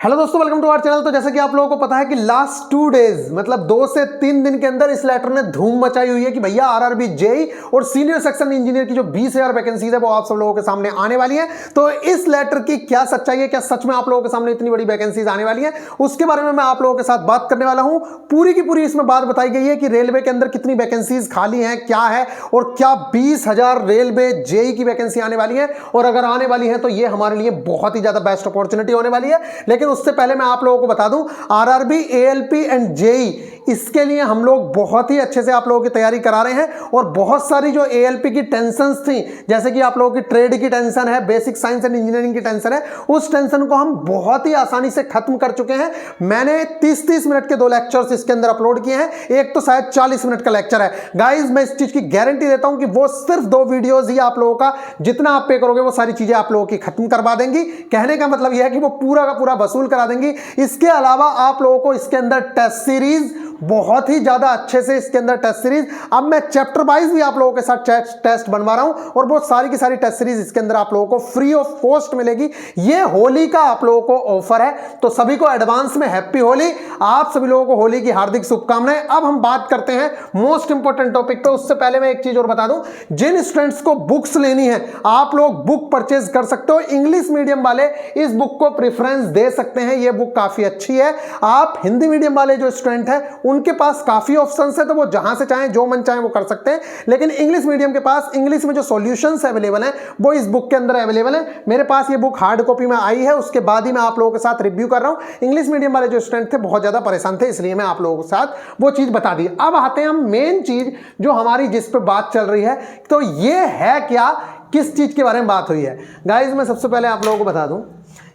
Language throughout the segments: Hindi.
हेलो दोस्तों, वेलकम टू आवर चैनल। तो जैसा कि आप लोगों को पता है कि लास्ट 2 डेज मतलब 2 से 3 दिन के अंदर इस लेटर ने धूम मचाई हुई है कि भैया आरआरबी जेई और सीनियर सेक्शन इंजीनियर की जो 20,000 वैकेंसीज है वो आप सब लोगों के सामने आने वाली है। तो इस लेटर की क्या सच्चाई है, क्या सच में आप लोगों के सामने इतनी बड़ी वैकेंसीज आने वाली है, उसके बारे में मैं आप लोगों के साथ बात करने वाला हूं। पूरी की पूरी इसमें बात बताई गई है कि रेलवे के अंदर कितनी वैकेंसीज खाली हैं, क्या है, और क्या 20,000 रेलवे जेई की वैकेंसी आने वाली है। और अगर आने वाली है तो ये हमारे लिए बहुत ही ज्यादा बेस्ट अपॉर्चुनिटी होने वाली है। लेकिन उससे पहले मैं आप लोगों को बता दूं, आरआरबी, एएलपी एंड जेई, इसके लिए हम लोग बहुत ही अच्छे से आप लोगों की तैयारी करा रहे हैं। और बहुत सारी जो एएलपी की टेंशंस थी, जैसे कि आप लोगों की ट्रेड की टेंशन है, बेसिक साइंस एंड इंजीनियरिंग की टेंशन है, उस टेंशन को हम बहुत ही आसानी से खत्म कर चुके हैं। मैंने 30-30 मिनट के 2 लेक्चर्स इसके अंदर अपलोड किए हैं, एक तो शायद 40 मिनट का लेक्चर है। गाइज, मैं इस चीज की गारंटी देता हूं कि वो सिर्फ 2 वीडियोज ही आप लोगों का जितना आप पे करोगे वो सारी चीजें आप लोगों की खत्म करवा देंगी। कहने का मतलब यह है कि वो पूरा का पूरा वसूल करा देंगी। इसके अलावा आप लोगों को इसके अंदर टेस्ट सीरीज बहुत ही ज्यादा अच्छे से, इसके अंदर टेस्ट सीरीज, अब मैं चैप्टर वाइज भी आप लोगों के साथ टेस्ट बनवा रहा हूं और वो सारी की सारी टेस्ट सीरीज इसके अंदर आप लोगों को फ्री ऑफ कॉस्ट मिलेगी। ये होली का आप लोगों को ऑफर है, तो सभी को एडवांस में हैप्पी होली। आप सभी लोगों को होली की हार्दिक शुभकामनाएं। अब हम बात करते हैं मोस्ट इंपोर्टेंट टॉपिक पे। उससे पहले मैं एक चीज और बता दूं, जिन स्टूडेंट्स को बुक्स लेनी है आप लोग बुक परचेज कर सकते हो। इंग्लिश मीडियम वाले इस बुक को प्रेफरेंस दे सकते हैं, ये बुक काफी अच्छी है। आप हिंदी मीडियम वाले जो स्टूडेंट हैं उनके पास काफी ऑप्शंस है, तो वो जहां से चाहें जो मन चाहे वो कर सकते हैं। लेकिन इंग्लिश मीडियम के पास इंग्लिश में जो सॉल्यूशंस अवेलेबल हैं वो इस बुक के अंदर अवेलेबल है। मेरे पास ये बुक हार्ड कॉपी में आई है, उसके बाद ही मैं आप लोगों के साथ रिव्यू कर रहा हूं। इंग्लिश मीडियम वाले जो स्टूडेंट थे बहुत ज्यादा परेशान थे, इसलिए मैं आप लोगों के साथ वो चीज बता दी। अब आते हैं हम मेन चीज जो हमारी जिस पे बात चल रही है, तो ये है क्या, किस चीज के बारे में बात हुई है। गाइज, मैं सबसे पहले आप लोगों को बता दूं,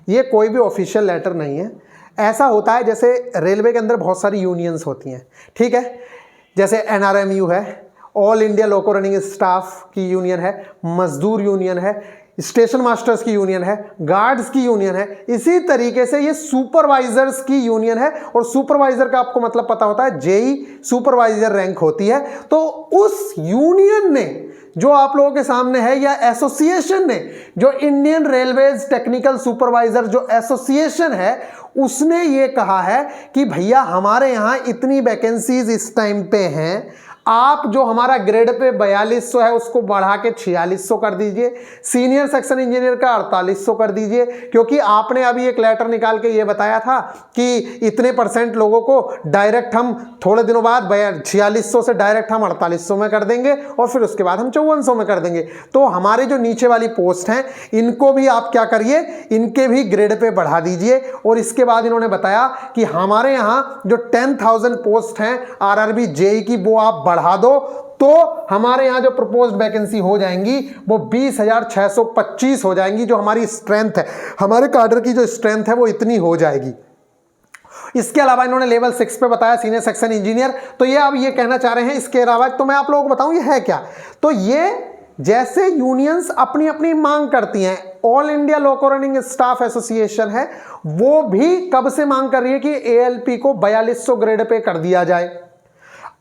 ये कोई भी ऑफिशियल लेटर नहीं है। ऐसा होता है जैसे रेलवे के अंदर बहुत सारी यूनियंस होती हैं, ठीक है, जैसे एनआरएमयू है, ऑल इंडिया लोको रनिंग स्टाफ की यूनियन है, मजदूर यूनियन है, स्टेशन मास्टर्स की यूनियन है, गार्ड्स की यूनियन है। इसी तरीके से ये सुपरवाइजर्स की यूनियन है, और सुपरवाइजर का आपको मतलब पता होता है, जेई सुपरवाइजर रैंक होती है। तो उस यूनियन ने जो आप लोगों के सामने है, या एसोसिएशन ने, जो इंडियन रेलवेज टेक्निकल सुपरवाइजर जो एसोसिएशन है, उसने ये कहा है कि भैया हमारे यहाँ इतनी वैकेंसीज इस टाइम पे हैं, आप जो हमारा ग्रेड पे 4200 है उसको बढ़ा के 4600 कर दीजिए, सीनियर सेक्शन इंजीनियर का 4800 कर दीजिए, क्योंकि आपने अभी एक लेटर निकाल के ये बताया था कि इतने % लोगों को डायरेक्ट हम थोड़े दिनों बाद 4600 से डायरेक्ट हम 4800 में कर देंगे और फिर उसके बाद हम 5400 में कर देंगे। तो हमारे जो नीचे वाली पोस्ट हैं इनको भी आप क्या करिए, इनके भी ग्रेड पे बढ़ा दीजिए। और इसके बाद इन्होंने बताया कि हमारे यहाँ जो 10,000 पोस्ट हैं आरआरबी जेई की, वो आप बढ़ा दो, तो हमारे यहां जो प्रपोज्ड वैकेंसी हो जाएंगी वो 20,625 हो जाएंगी। जो हमारी स्ट्रेंथ है, हमारे काडर की जो स्ट्रेंथ है वो इतनी हो जाएगी। इसके अलावा इन्होंने लेवल 6 पे बताया सीनियर सेक्शन इंजीनियर। तो ये अब ये कहना चाह रहे हैं, इसके अलावा तो मैं आप लोगों को बताऊं ये है क्या। तो ये जैसे यूनियंस अपनी अपनी मांग करती हैं, ऑल इंडिया लोको रनिंग स्टाफ एसोसिएशन है, वो भी कब से मांग कर रही है कि एएलपी को 4200 ग्रेड पे कर दिया जाए।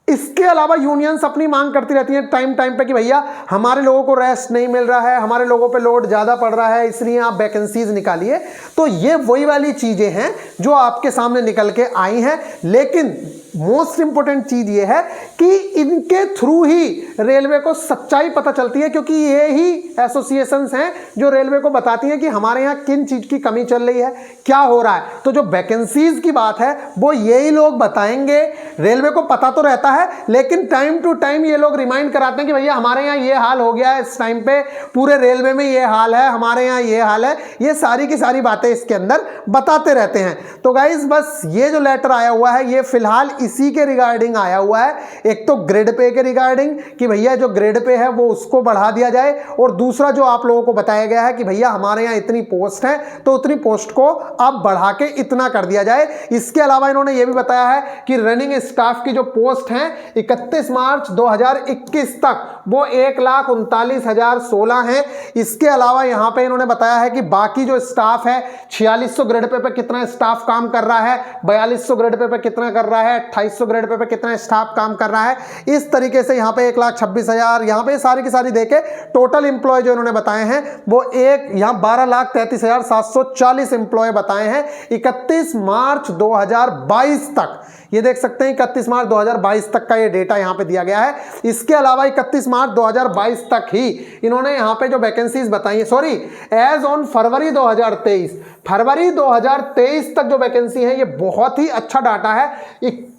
इसके अलावा यूनियंस अपनी मांग करती रहती हैं टाइम टाइम पे कि भैया हमारे लोगों को रेस्ट नहीं मिल रहा है, हमारे लोगों पे लोड ज्यादा पड़ रहा है, इसलिए आप वैकेंसीज निकालिए। तो ये वही वाली चीजें हैं जो आपके सामने निकल के आई हैं। लेकिन मोस्ट इंपोर्टेंट चीज ये है कि इनके थ्रू ही रेलवे को सच्चाई पता चलती है, क्योंकि ये ही एसोसिएशंस हैं जो रेलवे को बताती हैं कि हमारे यहाँ किन चीज की कमी चल रही है, क्या हो रहा है। तो जो वैकेंसीज की बात है वो यही लोग बताएंगे। रेलवे को पता तो रहता है, लेकिन टाइम टू टाइम ये लोग रिमाइंड कराते हैं कि भैया हमारे यहाँ ये हाल हो गया है, इस टाइम पे पूरे रेलवे में ये हाल है, हमारे यहाँ ये हाल है। ये सारी की सारी बातें इसके अंदर बताते रहते हैं। तो गाइज, बस ये जो लेटर आया हुआ है ये फिलहाल इसी के रिगार्डिंग आया हुआ है। एक तो ग्रेड पे के रिगार्डिंग कि भैया जो ग्रेड पे है वो उसको बढ़ा दिया जाए, और दूसरा जो आप लोगों को बताया गया है कि भैया हमारे यहाँ इतनी पोस्ट है तो उतनी पोस्ट को अब बढ़ा के इतना कर दिया जाए। इसके अलावा इन्होंने ये भी बताया है कि रनिंग स्टाफ की जो पोस्ट है हैं 31 मार्च 2021 तक वो 1,39,016 हैं। इसके अलावा यहां पे इन्होंने बताया है कि बाकी जो स्टाफ है 4600 ग्रेड पे कितना स्टाफ काम कर रहा है, 4200 ग्रेड पे कितना कर रहा है, 2800 ग्रेड पे कितना स्टाफ काम कर रहा है। इस तरीके से यहां पे 1,26,000 यहां पे सारी की सारी देके टोटल एम्प्लॉय जो इन्होंने बताए हैं वो यहां 12,33,740 एम्प्लॉय बताए हैं 31 मार्च 2022 तक। ये देख सकते हैं 31 मार्च 2022 तक का ये डेटा यहां पे दिया गया है। इसके अलावा 31 मार्च 2022 तक ही इन्होंने यहां पे जो वैकेंसीज बताई है, सॉरी एज ऑन फरवरी 2023 तक जो वैकेंसी है, ये बहुत ही अच्छा डाटा है।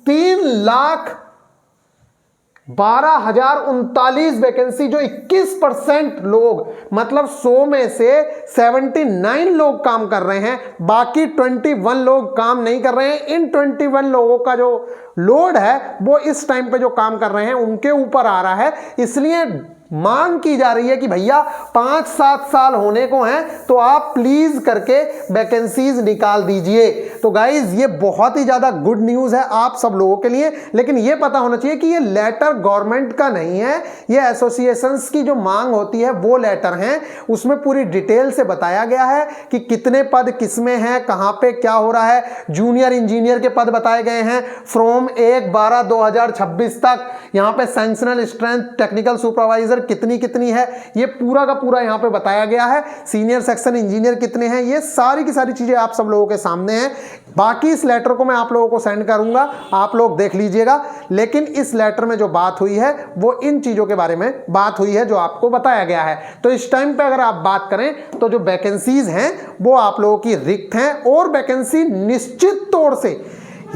3,12,039 वैकेंसी, जो 21% लोग, मतलब 100 में से 79 लोग काम कर रहे हैं, बाकी 21 लोग काम नहीं कर रहे हैं। इन 21 लोगों का जो लोड है वो इस टाइम पे जो काम कर रहे हैं उनके ऊपर आ रहा है। इसलिए मांग की जा रही है कि भैया 5-7 साल होने को हैं तो आप प्लीज करके वैकेंसीज निकाल दीजिए। तो गाइज ये बहुत ही ज्यादा गुड न्यूज है आप सब लोगों के लिए, लेकिन ये पता होना चाहिए कि ये लेटर गवर्नमेंट का नहीं है, ये एसोसिएशंस की जो मांग होती है वो लेटर हैं। उसमें पूरी डिटेल से बताया गया है कि कितने पद किसमें हैं, कहां पे क्या हो रहा है। जूनियर इंजीनियर के पद बताए गए हैं फ्रॉम 1/12/2026 तक। यहां पे सैंक्शनल स्ट्रेंथ टेक्निकल सुपरवाइजर कितनी है ये पूरा का पूरा यहां पे बताया गया है। सीनियर सेक्शन इंजीनियर कितने हैं, ये सारी की सारी चीजें आप सब लोगों के सामने हैं। बाकी इस लेटर को मैं आप लोगों को सेंड करूंगा, आप लोग देख लीजिएगा। लेकिन इस लेटर में जो बात हुई है वो इन चीजों के बारे में बात हुई है जो आपको बताया गया है। तो इस टाइम पे अगर आप बात करें तो जो वैकेंसीज हैं वो आप लोगों की रिक्त हैं, और वैकेंसी निश्चित तौर से,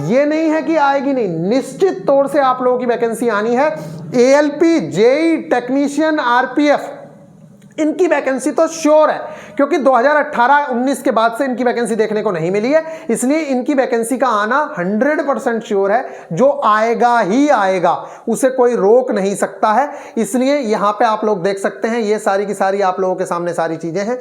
ये नहीं है कि आएगी नहीं, निश्चित तौर से आप लोगों की वैकेंसी आनी है। एएलपी, जेई, टेक्नीशियन, आरपीएफ, इनकी वैकेंसी तो श्योर है, क्योंकि 2018-19 के बाद से इनकी वैकेंसी देखने को नहीं मिली है। इसलिए इनकी वैकेंसी का आना 100% श्योर है। जो आएगा ही आएगा, उसे कोई रोक नहीं सकता है। इसलिए यहां पे आप लोग देख सकते हैं, ये सारी की सारी आप लोगों के सामने सारी चीजें हैं।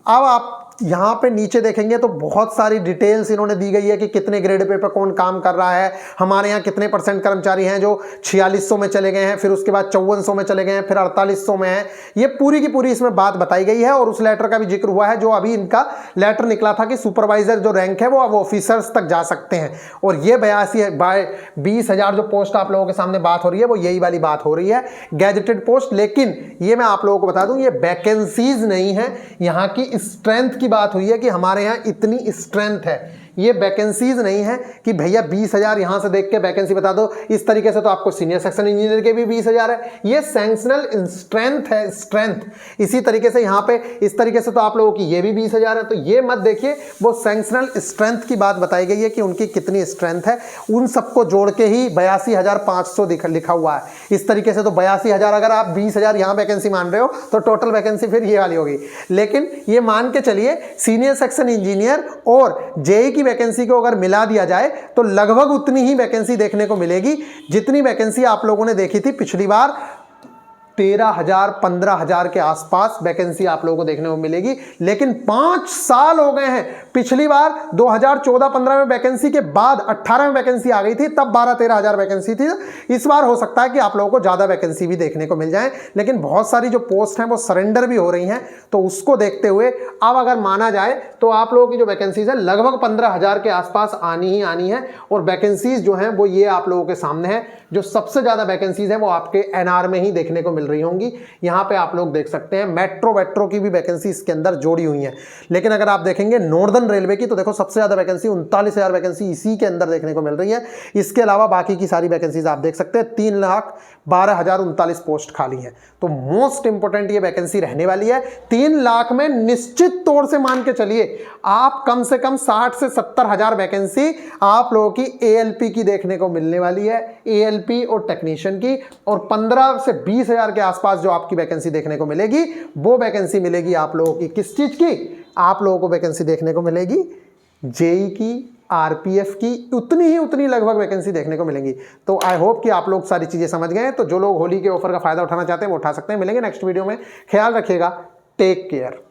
अब आप यहां पे नीचे देखेंगे तो बहुत सारी डिटेल्स इन्होंने दी गई है कि कितने ग्रेड पे कौन काम कर रहा है, हमारे यहाँ कितने % कर्मचारी हैं जो 4600 में चले गए हैं, फिर उसके बाद 5400 में चले गए हैं, फिर 4800 में है। ये पूरी की पूरी इसमें बात बताई गई है। और उस लेटर का भी जिक्र हुआ है जो अभी इनका लेटर निकला था कि सुपरवाइजर जो रैंक है वो अब ऑफिसर्स तक जा सकते हैं। और ये 20,000 जो पोस्ट आप लोगों के सामने बात हो रही है वो यही वाली बात हो रही है, गैजेटेड पोस्ट। लेकिन ये मैं आप लोगों को बता दूं, ये वैकेंसीज नहीं है, यहाँ की स्ट्रेंथ की बात हुई है कि हमारे यहाँ इतनी स्ट्रेंथ है। ये वैकेंसीज नहीं है कि भैया 20,000 यहां से देख के वैकेंसी बता दो। इस तरीके से तो आपको सीनियर सेक्शन इंजीनियर के भी 20,000 है। ये सैंक्शनल स्ट्रेंथ है, स्ट्रेंथ। इसी तरीके से यहां पे इस तरीके से तो आप लोगों की ये भी 20,000 है। तो ये मत देखिए, वो सैंक्शनल स्ट्रेंथ की बात बताई गई है कि उनकी कितनी स्ट्रेंथ है। उन सबको जोड़ के ही 82,500 लिखा हुआ है। इस तरीके से तो 82,000, अगर आप 20,000 यहां वैकेंसी मान रहे हो तो टोटल वैकेंसी फिर ये वाली होगी। लेकिन ये मान के चलिए सीनियर सेक्शन इंजीनियर और जेई की वैकेंसी को अगर मिला दिया जाए तो लगभग उतनी ही वैकेंसी देखने को मिलेगी जितनी वैकेंसी आप लोगों ने देखी थी पिछली बार। 13,000 15,000 के आसपास वैकेंसी आप लोगों को देखने को मिलेगी। लेकिन 5 साल हो गए हैं। पिछली बार 2014-15 में वैकेंसी के बाद 18 में वैकेंसी आ गई थी, तब 12-13,000 वैकेंसी थी। इस बार हो सकता है कि आप लोगों को ज्यादा वैकेंसी भी देखने को मिल जाए, लेकिन बहुत सारी जो पोस्ट हैं वो सरेंडर भी हो रही हैं। तो उसको देखते हुए अब अगर माना जाए तो आप लोगों की जो वैकेंसीज है लगभग 15,000 के आसपास आनी ही आनी है। और वैकेंसीज जो हैं वो ये आप लोगों के सामने है। जो सबसे ज्यादा वैकेंसीज हैं वो आपके एनआर में ही देखने को मिल रही होंगी। यहां पे आप लोग देख सकते हैं मेट्रो की भी वैकेंसी इसके अंदर जोड़ी हुई है। लेकिन अगर आप देखेंगे नॉर्दर्न रेलवे की तो देखो सबसे ज्यादा वैकेंसी 39,000 वैकेंसी इसी के अंदर देखने को मिल रही है। इसके अलावा बाकी की सारी वैकेंसीज आप देख सकते हैं 3,12,039 पोस्ट खाली है। तो मोस्ट इंपोर्टेंट ये वैकेंसी रहने वाली है। 3 लाख में निश्चित तौर से मान के चलिए आप कम से कम 60 से 70,000 वैकेंसी आप लोगों की एएलपी की देखने को मिलने वाली है, एएलपी और टेक्नीशियन की। और 15 से 20,000 के आसपास जो आपकी वैकेंसी देखने को मिलेगी वो वैकेंसी मिलेगी आप लोगों की किस चीज की? आप लोगों को वैकेंसी देखने को मिलेगी जेई की, आरपीएफ की, उतनी लगभग वैकेंसी देखने को मिलेंगी। तो आई होप कि आप लोग सारी चीजें समझ गए। तो जो लोग होली के ऑफर का फायदा उठाना चाहते हैं वो उठा सकते हैं। मिलेंगे नेक्स्ट वीडियो में। ख्याल रखिएगा। Take care.